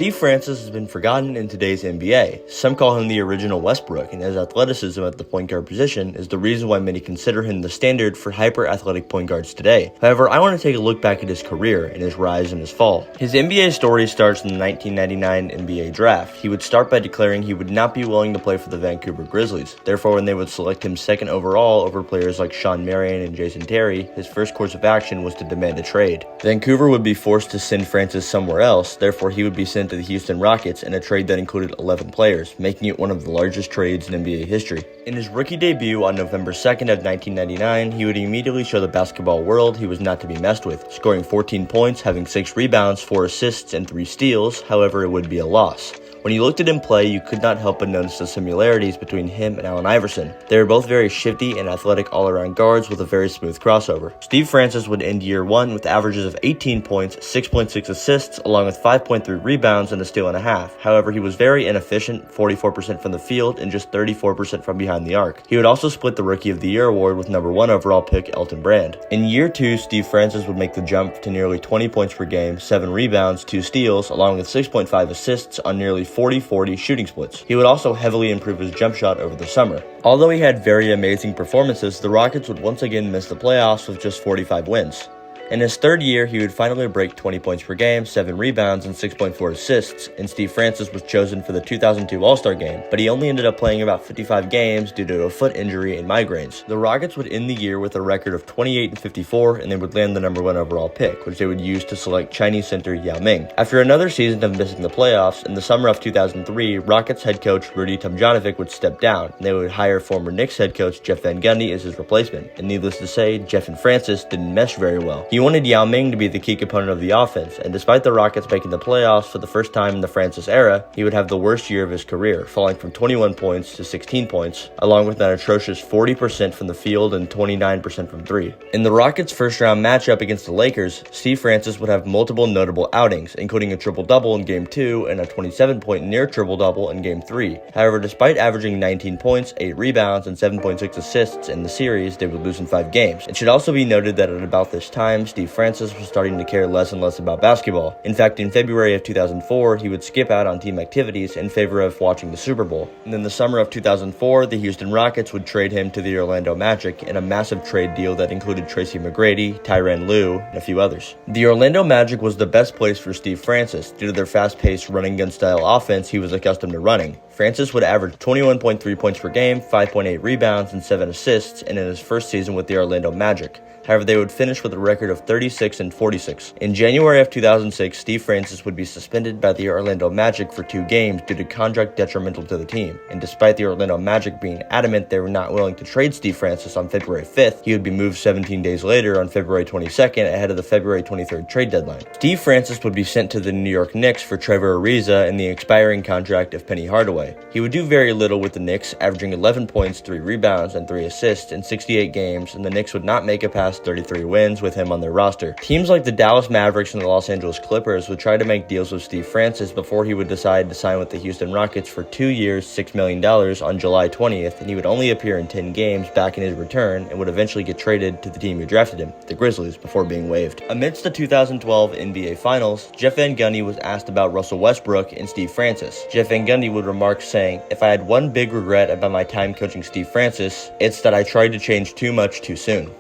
Steve Francis has been forgotten in today's NBA. Some call him the original Westbrook, and his athleticism at the point guard position is the reason why many consider him the standard for hyper-athletic point guards today. However, I want to take a look back at his career and his rise and his fall. His NBA story starts in the 1999 NBA draft. He would start by declaring he would not be willing to play for the Vancouver Grizzlies. Therefore, when they would select him second overall over players like Shawn Marion and Jason Terry, his first course of action was to demand a trade. Vancouver would be forced to send Francis somewhere else, therefore he would be sent to the Houston Rockets in a trade that included 11 players, making it one of the largest trades in NBA history. In his rookie debut on November 2nd of 1999, he would immediately show the basketball world he was not to be messed with, scoring 14 points, having 6 rebounds, 4 assists, and 3 steals. However, it would be a loss. When you looked at him play, you could not help but notice the similarities between him and Allen Iverson. They were both very shifty and athletic all-around guards with a very smooth crossover. Steve Francis would end year 1 with averages of 18 points, 6.6 assists, along with 5.3 rebounds and a steal and a half. However, he was very inefficient, 44% from the field and just 34% from behind the arc. He would also split the Rookie of the Year award with number 1 overall pick Elton Brand. In year 2, Steve Francis would make the jump to nearly 20 points per game, 7 rebounds, 2 steals, along with 6.5 assists on nearly 40-40 shooting splits. He would also heavily improve his jump shot over the summer. Although he had very amazing performances, the Rockets would once again miss the playoffs with just 45 wins. In his third year, he would finally break 20 points per game, 7 rebounds, and 6.4 assists, and Steve Francis was chosen for the 2002 All-Star Game, but he only ended up playing about 55 games due to a foot injury and migraines. The Rockets would end the year with a record of 28-54, and they would land the number 1 overall pick, which they would use to select Chinese center Yao Ming. After another season of missing the playoffs, in the summer of 2003, Rockets head coach Rudy Tomjanovic would step down, and they would hire former Knicks head coach Jeff Van Gundy as his replacement, and needless to say, Jeff and Francis didn't mesh very well. He wanted Yao Ming to be the key component of the offense, and despite the Rockets making the playoffs for the first time in the Francis era, he would have the worst year of his career, falling from 21 points to 16 points, along with an atrocious 40% from the field and 29% from 3. In the Rockets' first-round matchup against the Lakers, Steve Francis would have multiple notable outings, including a triple-double in Game 2 and a 27-point near triple-double in Game 3. However, despite averaging 19 points, 8 rebounds, and 7.6 assists in the series, they would lose in 5 games. It should also be noted that at about this time, Steve Francis was starting to care less and less about basketball. In fact, in February of 2004, he would skip out on team activities in favor of watching the Super Bowl. And in the summer of 2004, the Houston Rockets would trade him to the Orlando Magic in a massive trade deal that included Tracy McGrady, Tyronn Lue, and a few others. The Orlando Magic was the best place for Steve Francis due to their fast-paced running-gun style offense he was accustomed to running. Francis would average 21.3 points per game, 5.8 rebounds, and 7 assists in his first season with the Orlando Magic. However, they would finish with a record of 36-46. In January of 2006, Steve Francis would be suspended by the Orlando Magic for 2 games due to contract detrimental to the team. And despite the Orlando Magic being adamant they were not willing to trade Steve Francis on February 5th, he would be moved 17 days later on February 22nd ahead of the February 23rd trade deadline. Steve Francis would be sent to the New York Knicks for Trevor Ariza and the expiring contract of Penny Hardaway. He would do very little with the Knicks, averaging 11 points, 3 rebounds, and 3 assists in 68 games, and the Knicks would not make it past 33 wins with him on their roster. Teams like the Dallas Mavericks and the Los Angeles Clippers would try to make deals with Steve Francis before he would decide to sign with the Houston Rockets for 2 years, $6 million on July 20th, and he would only appear in 10 games back in his return and would eventually get traded to the team who drafted him, the Grizzlies, before being waived. Amidst the 2012 NBA Finals, Jeff Van Gundy was asked about Russell Westbrook and Steve Francis. Jeff Van Gundy would remark saying, "If I had one big regret about my time coaching Steve Francis, it's that I tried to change too much too soon."